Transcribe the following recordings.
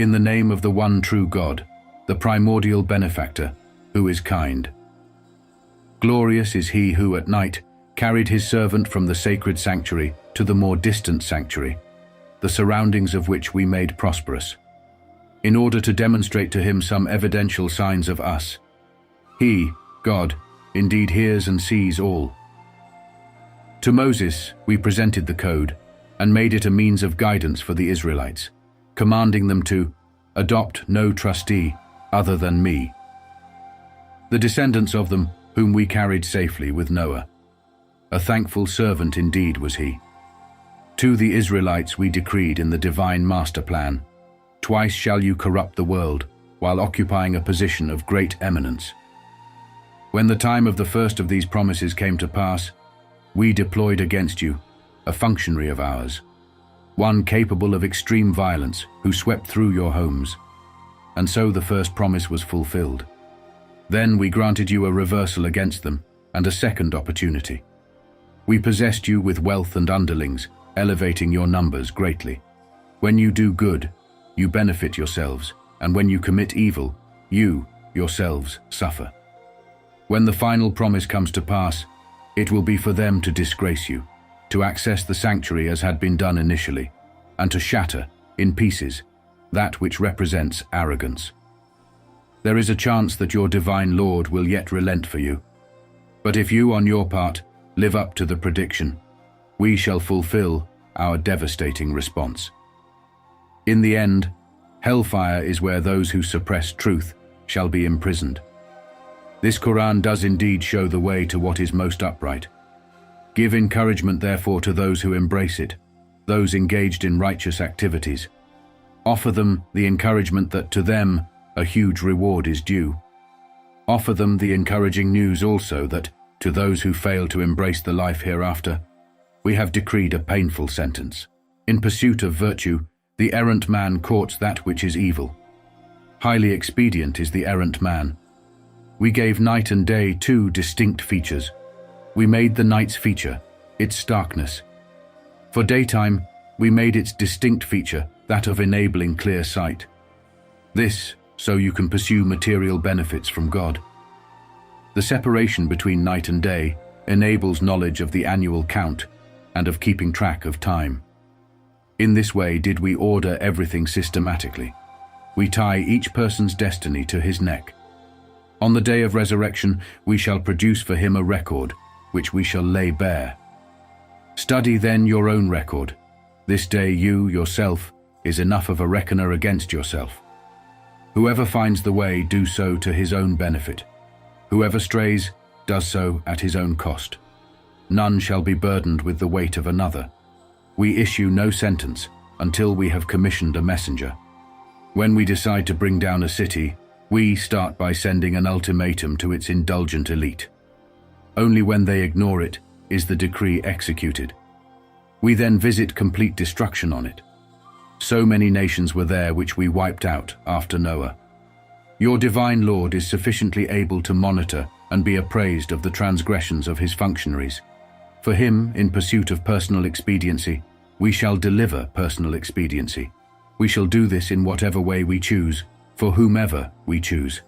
In the name of the one true God, the primordial benefactor, who is kind. Glorious is he who at night carried his servant from the sacred sanctuary to the more distant sanctuary, the surroundings of which we made prosperous, in order to demonstrate to him some evidential signs of us. He, God, indeed hears and sees all. To Moses we presented the code and made it a means of guidance for the Israelites, commanding them to adopt no trustee other than me, the descendants of them whom we carried safely with Noah. A thankful servant indeed was he. To the Israelites we decreed in the divine master plan, twice shall you corrupt the world while occupying a position of great eminence. When the time of the first of these promises came to pass, we deployed against you a functionary of ours, one capable of extreme violence who swept through your homes. And so the first promise was fulfilled. Then we granted you a reversal against them and a second opportunity. We possessed you with wealth and underlings, elevating your numbers greatly. When you do good, you benefit yourselves, and when you commit evil, you, yourselves, suffer. When the final promise comes to pass, it will be for them to disgrace you, to access the sanctuary as had been done initially, and to shatter, in pieces, that which represents arrogance. There is a chance that your divine Lord will yet relent for you. But if you, on your part, live up to the prediction, we shall fulfill our devastating response. In the end, hellfire is where those who suppress truth shall be imprisoned. This Qur'an does indeed show the way to what is most upright. Give encouragement therefore to those who embrace it, those engaged in righteous activities. Offer them the encouragement that to them a huge reward is due. Offer them the encouraging news also that, to those who fail to embrace the life hereafter, we have decreed a painful sentence. In pursuit of virtue, the errant man courts that which is evil. Highly expedient is the errant man. We gave night and day two distinct features. We made the night's feature, its starkness. For daytime, we made its distinct feature, that of enabling clear sight. This, so you can pursue material benefits from God. The separation between night and day enables knowledge of the annual count and of keeping track of time. In this way did we order everything systematically. We tie each person's destiny to his neck. On the day of resurrection, we shall produce for him a record, which we shall lay bare. Study then your own record. This day you, yourself, is enough of a reckoner against yourself. Whoever finds the way, do so to his own benefit. Whoever strays, does so at his own cost. None shall be burdened with the weight of another. We issue no sentence until we have commissioned a messenger. When we decide to bring down a city, we start by sending an ultimatum to its indulgent elite. Only when they ignore it is the decree executed. We then visit complete destruction on it. So many nations were there which we wiped out after Noah. Your divine Lord is sufficiently able to monitor and be appraised of the transgressions of his functionaries. For him, in pursuit of personal expediency, we shall deliver personal expediency. We shall do this in whatever way we choose, for whomever we choose.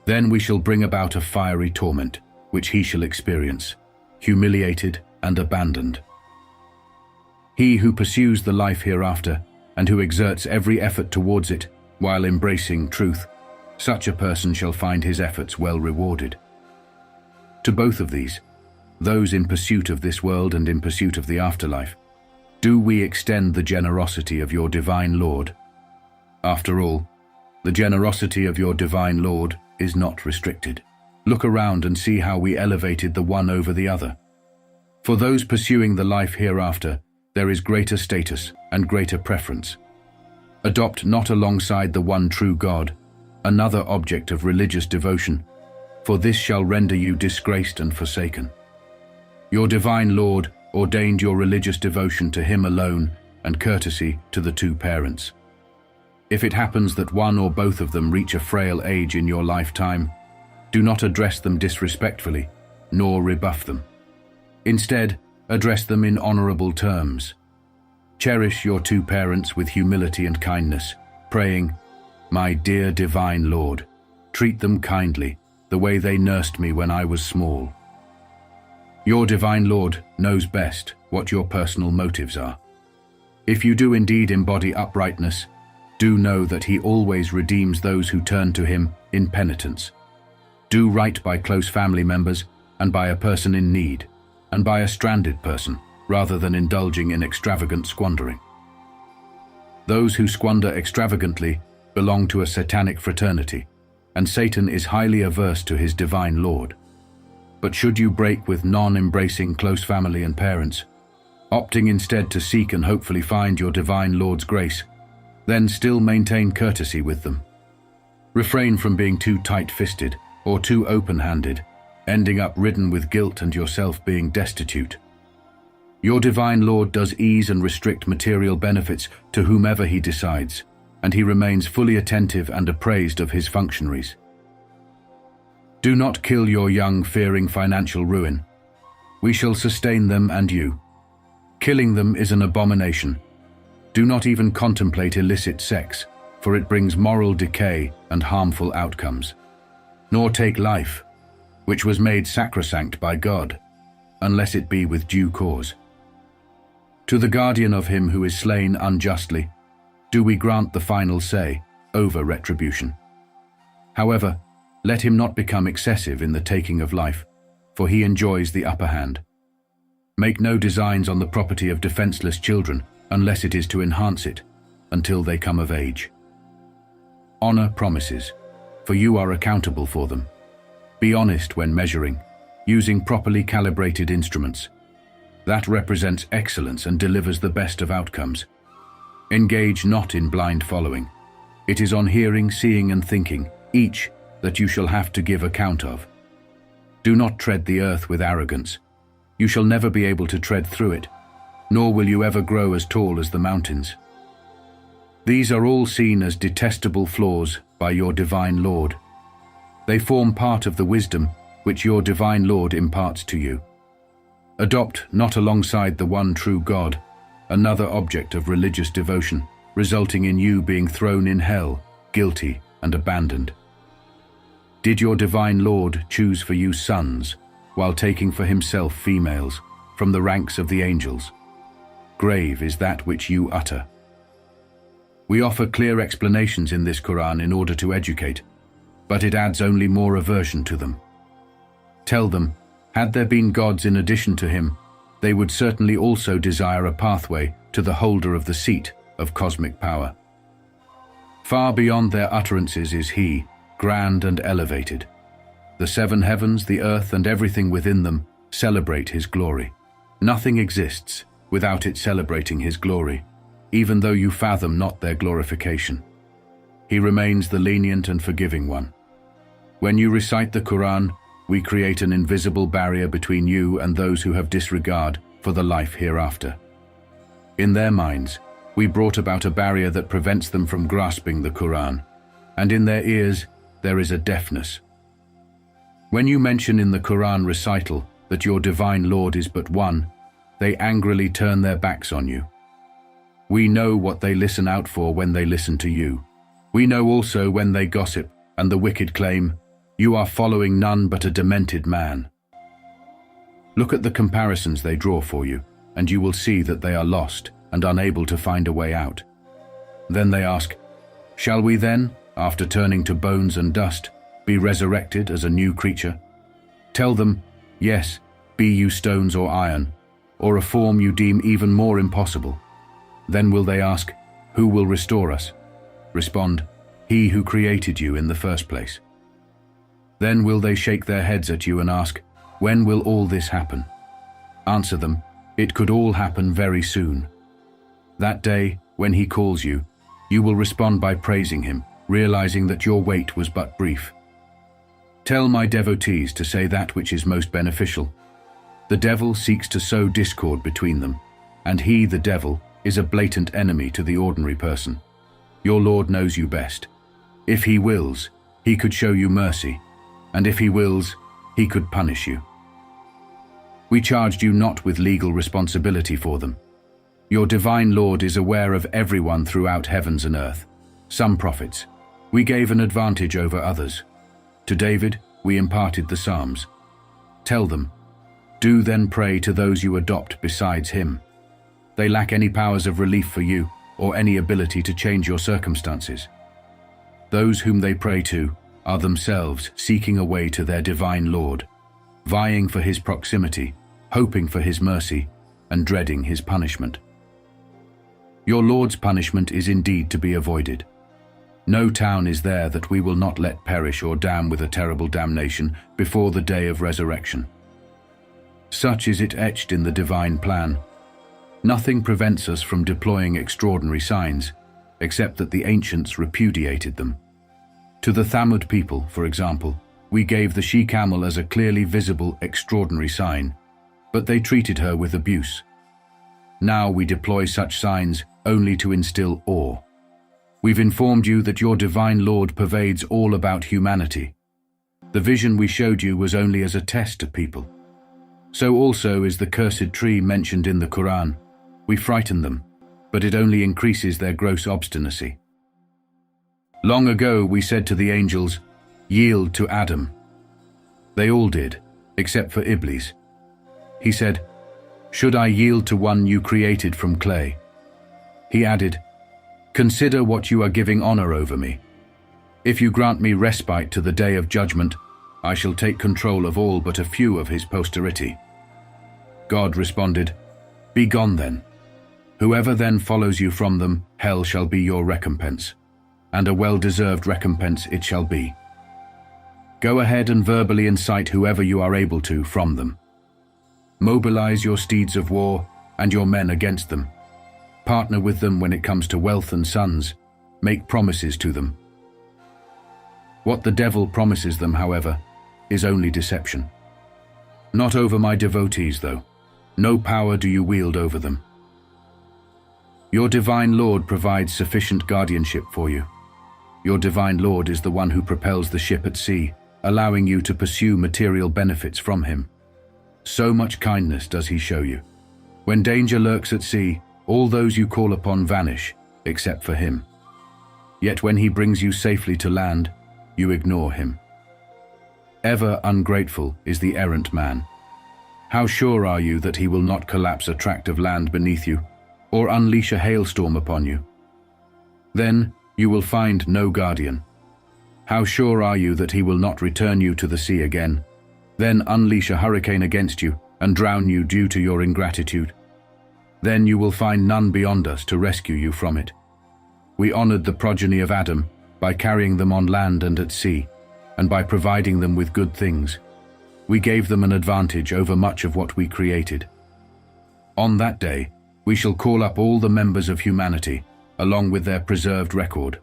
Then we shall bring about a fiery torment, which he shall experience, humiliated and abandoned. He who pursues the life hereafter, and who exerts every effort towards it, while embracing truth, such a person shall find his efforts well rewarded. To both of these, those in pursuit of this world and in pursuit of the afterlife, do we extend the generosity of your divine Lord. After all, the generosity of your divine Lord is not restricted. Look around and see how we elevated the one over the other. For those pursuing the life hereafter, there is greater status and greater preference. Adopt not alongside the one true God another object of religious devotion, for this shall render you disgraced and forsaken. Your divine Lord ordained your religious devotion to him alone and courtesy to the two parents. If it happens that one or both of them reach a frail age in your lifetime, do not address them disrespectfully, nor rebuff them. Instead, address them in honorable terms. Cherish your two parents with humility and kindness, praying, "My dear divine Lord, treat them kindly, the way they nursed me when I was small." Your divine Lord knows best what your personal motives are. If you do indeed embody uprightness, do know that he always redeems those who turn to him in penitence. Do right by close family members and by a person in need, and by a stranded person, rather than indulging in extravagant squandering. Those who squander extravagantly belong to a satanic fraternity, and Satan is highly averse to his divine Lord. But should you break with non-embracing close family and parents, opting instead to seek and hopefully find your divine Lord's grace, then still maintain courtesy with them. Refrain from being too tight-fisted or too open-handed, ending up ridden with guilt and yourself being destitute. Your divine Lord does ease and restrict material benefits to whomever he decides, and he remains fully attentive and appraised of his functionaries. Do not kill your young, fearing financial ruin. We shall sustain them and you. Killing them is an abomination. Do not even contemplate illicit sex, for it brings moral decay and harmful outcomes. Nor take life, which was made sacrosanct by God, unless it be with due cause. To the guardian of him who is slain unjustly, do we grant the final say over retribution. However, let him not become excessive in the taking of life, for he enjoys the upper hand. Make no designs on the property of defenseless children unless it is to enhance it, until they come of age. Honor promises, for you are accountable for them. Be honest when measuring, using properly calibrated instruments. That represents excellence and delivers the best of outcomes. Engage not in blind following. It is on hearing, seeing, and thinking, each, that you shall have to give account of. Do not tread the earth with arrogance. You shall never be able to tread through it, nor will you ever grow as tall as the mountains. These are all seen as detestable flaws by your divine Lord. They form part of the wisdom which your divine Lord imparts to you. Adopt not alongside the one true God another object of religious devotion, resulting in you being thrown in hell, guilty and abandoned. Did your divine Lord choose for you sons, while taking for himself females, from the ranks of the angels? Grave is that which you utter. We offer clear explanations in this Qur'an in order to educate, but it adds only more aversion to them. Tell them, had there been gods in addition to him, they would certainly also desire a pathway to the holder of the seat of cosmic power. Far beyond their utterances is he, grand and elevated. The seven heavens, the earth, and everything within them celebrate his glory. Nothing exists without it celebrating his glory, even though you fathom not their glorification. He remains the lenient and forgiving one. When you recite the Qur'an, we create an invisible barrier between you and those who have disregard for the life hereafter. In their minds, we brought about a barrier that prevents them from grasping the Qur'an, and in their ears there is a deafness. When you mention in the Qur'an recital that your divine Lord is but one, they angrily turn their backs on you. We know what they listen out for when they listen to you. We know also when they gossip and the wicked claim, "You are following none but a demented man." Look at the comparisons they draw for you, and you will see that they are lost and unable to find a way out. Then they ask, "Shall we then, after turning to bones and dust, be resurrected as a new creature?" Tell them, "Yes, be you stones or iron, or a form you deem even more impossible." Then will they ask, "Who will restore us?" Respond, "He who created you in the first place." Then will they shake their heads at you and ask, "When will all this happen?" Answer them, "It could all happen very soon." That day, when he calls you, you will respond by praising him, realizing that your wait was but brief. Tell my devotees to say that which is most beneficial. The devil seeks to sow discord between them, and he, the devil, is a blatant enemy to the ordinary person. Your Lord knows you best. If he wills, he could show you mercy, and if he wills, he could punish you. We charged you not with legal responsibility for them. Your divine Lord is aware of everyone throughout heavens and earth. Some prophets we gave an advantage over others. To David we imparted the Psalms. Tell them, do then pray to those you adopt besides him. They lack any powers of relief for you or any ability to change your circumstances. Those whom they pray to are themselves seeking a way to their divine Lord, vying for his proximity, hoping for his mercy, and dreading his punishment. Your Lord's punishment is indeed to be avoided. No town is there that we will not let perish or damn with a terrible damnation before the day of resurrection. Such is it etched in the divine plan. Nothing prevents us from deploying extraordinary signs, except that the ancients repudiated them. To the Thamud people, for example, we gave the she-camel as a clearly visible, extraordinary sign, but they treated her with abuse. Now we deploy such signs only to instill awe. We've informed you that your divine Lord pervades all about humanity. The vision we showed you was only as a test to people. So also is the cursed tree mentioned in the Qur'an. We frighten them, but it only increases their gross obstinacy. Long ago we said to the angels, yield to Adam. They all did, except for Iblis. He said, should I yield to one you created from clay? He added, consider what you are giving honor over me. If you grant me respite to the day of judgment, I shall take control of all but a few of his posterity. God responded, be gone then. Whoever then follows you from them, hell shall be your recompense, and a well-deserved recompense it shall be. Go ahead and verbally incite whoever you are able to from them. Mobilize your steeds of war and your men against them. Partner with them when it comes to wealth and sons. Make promises to them. What the devil promises them, however, is only deception. Not over my devotees, though. No power do you wield over them. Your divine Lord provides sufficient guardianship for you. Your divine Lord is the one who propels the ship at sea, allowing you to pursue material benefits from him. So much kindness does he show you. When danger lurks at sea, all those you call upon vanish, except for him. Yet when he brings you safely to land, you ignore him. Ever ungrateful is the errant man. How sure are you that he will not collapse a tract of land beneath you, or unleash a hailstorm upon you? Then you will find no guardian. How sure are you that he will not return you to the sea again, then unleash a hurricane against you and drown you due to your ingratitude? Then you will find none beyond us to rescue you from it. We honored the progeny of Adam by carrying them on land and at sea, and by providing them with good things. We gave them an advantage over much of what we created. On that day, we shall call up all the members of humanity, along with their preserved record.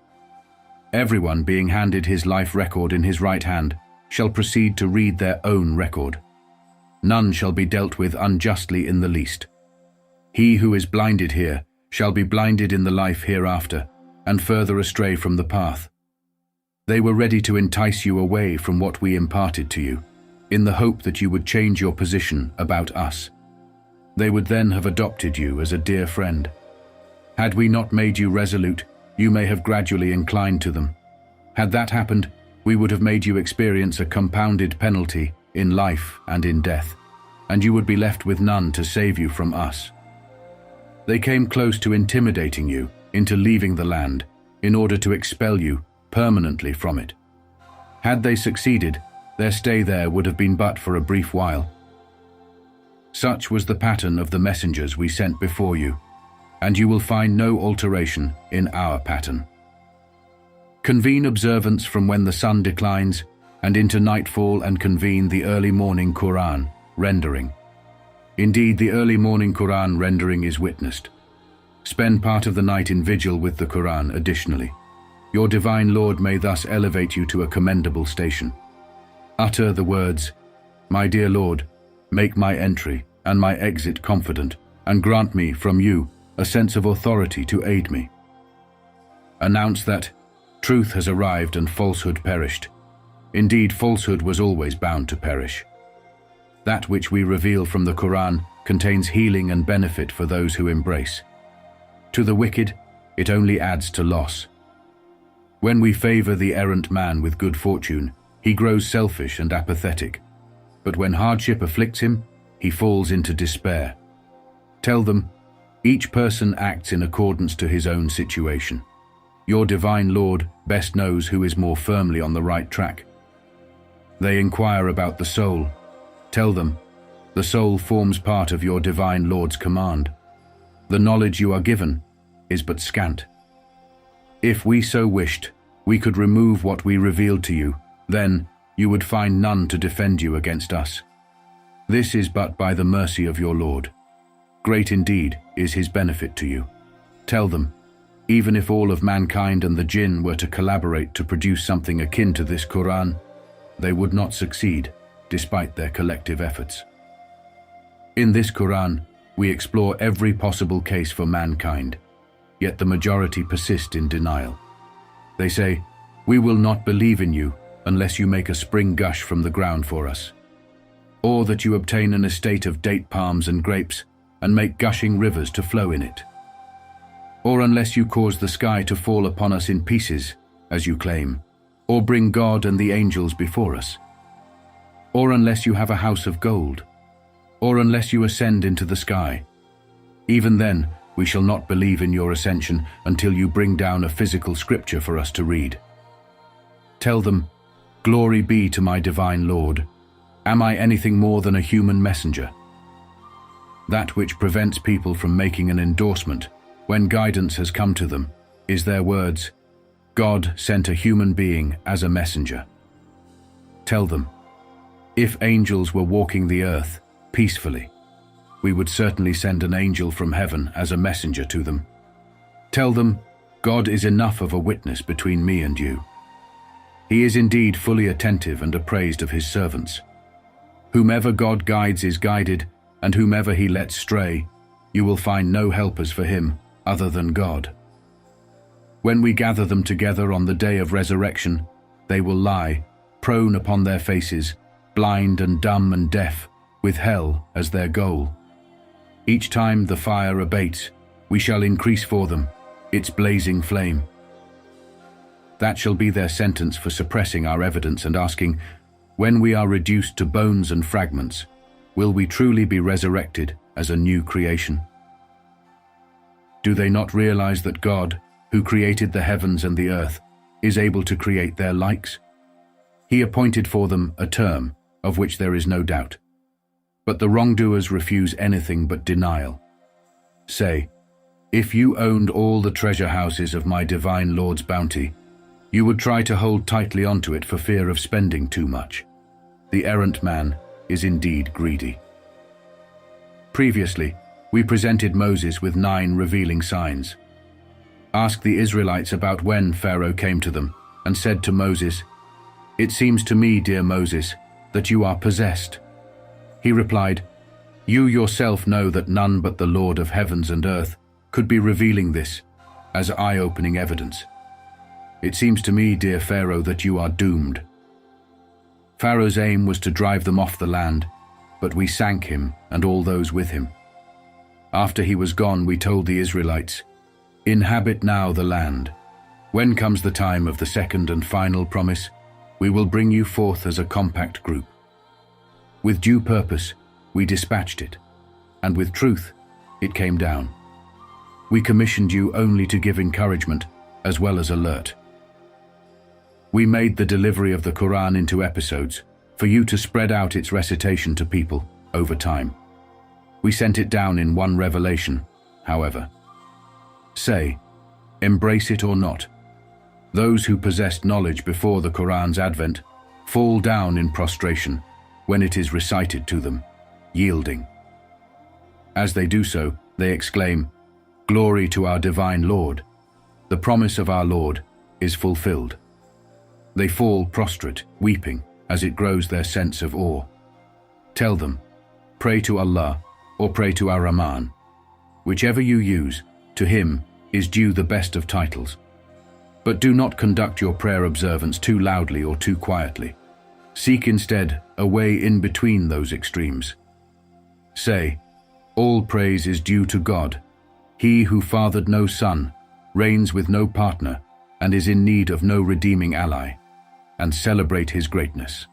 Everyone being handed his life record in his right hand shall proceed to read their own record. None shall be dealt with unjustly in the least. He who is blinded here shall be blinded in the life hereafter, and further astray from the path. They were ready to entice you away from what we imparted to you, in the hope that you would change your position about us. They would then have adopted you as a dear friend. Had we not made you resolute, you may have gradually inclined to them. Had that happened, we would have made you experience a compounded penalty in life and in death, and you would be left with none to save you from us. They came close to intimidating you into leaving the land in order to expel you permanently from it. Had they succeeded, their stay there would have been but for a brief while. Such was the pattern of the messengers we sent before you, and you will find no alteration in our pattern. Convene observance from when the sun declines and into nightfall, and convene the early morning Qur'an rendering. Indeed, the early morning Qur'an rendering is witnessed. Spend part of the night in vigil with the Qur'an additionally. Your divine Lord may thus elevate you to a commendable station. Utter the words, my dear Lord, make my entry and my exit confident, and grant me from you a sense of authority to aid me. Announce that truth has arrived and falsehood perished. Indeed, falsehood was always bound to perish. That which we reveal from the Qur'an contains healing and benefit for those who embrace. To the wicked, it only adds to loss. When we favor the errant man with good fortune, he grows selfish and apathetic. But when hardship afflicts him, he falls into despair. Tell them, each person acts in accordance to his own situation. Your divine Lord best knows who is more firmly on the right track. They inquire about the soul. Tell them, the soul forms part of your divine Lord's command. The knowledge you are given is but scant. If we so wished, we could remove what we revealed to you, then you would find none to defend you against us. This is but by the mercy of your Lord. Great indeed is his benefit to you. Tell them, even if all of mankind and the jinn were to collaborate to produce something akin to this Qur'an, they would not succeed, despite their collective efforts. In this Qur'an, we explore every possible case for mankind, yet the majority persist in denial. They say, we will not believe in you unless you make a spring gush from the ground for us, or that you obtain an estate of date palms and grapes and make gushing rivers to flow in it, or unless you cause the sky to fall upon us in pieces, as you claim, or bring God and the angels before us, or unless you have a house of gold, or unless you ascend into the sky. Even then, we shall not believe in your ascension until you bring down a physical scripture for us to read. Tell them, glory be to my divine Lord. Am I anything more than a human messenger? That which prevents people from making an endorsement when guidance has come to them is their words, God sent a human being as a messenger. Tell them, if angels were walking the earth peacefully, we would certainly send an angel from heaven as a messenger to them. Tell them, God is enough of a witness between me and you. He is indeed fully attentive and appraised of his servants. Whomever God guides is guided, and whomever he lets stray, you will find no helpers for him other than God. When we gather them together on the day of resurrection, they will lie, prone upon their faces, blind and dumb and deaf, with hell as their goal. Each time the fire abates, we shall increase for them its blazing flame. That shall be their sentence for suppressing our evidence and asking, when we are reduced to bones and fragments, will we truly be resurrected as a new creation? Do they not realize that God, who created the heavens and the earth, is able to create their likes? He appointed for them a term, of which there is no doubt. But the wrongdoers refuse anything but denial. Say, if you owned all the treasure houses of my divine Lord's bounty, you would try to hold tightly onto it for fear of spending too much. The errant man is indeed greedy. Previously, we presented Moses with 9 revealing signs. Ask the Israelites about when Pharaoh came to them and said to Moses, "It seems to me, dear Moses, that you are possessed." He replied, "You yourself know that none but the Lord of heavens and earth could be revealing this as eye-opening evidence. It seems to me, dear Pharaoh, that you are doomed." Pharaoh's aim was to drive them off the land, but we sank him and all those with him. After he was gone, we told the Israelites, "Inhabit now the land. When comes the time of the second and final promise, we will bring you forth as a compact group. With due purpose, we dispatched it, and with truth, it came down. We commissioned you only to give encouragement as well as alert. We made the delivery of the Qur'an into episodes for you to spread out its recitation to people over time. We sent it down in one revelation, however. Say, embrace it or not. Those who possessed knowledge before the Qur'an's advent fall down in prostration when it is recited to them, yielding. As they do so, they exclaim, "Glory to our divine Lord. The promise of our Lord is fulfilled." They fall prostrate, weeping, as it grows their sense of awe. Tell them, pray to Allah or pray to Ar-Rahman. Whichever you use, to him is due the best of titles. But do not conduct your prayer observance too loudly or too quietly. Seek instead a way in between those extremes. Say, all praise is due to God, he who fathered no son, reigns with no partner, and is in need of no redeeming ally, and celebrate his greatness.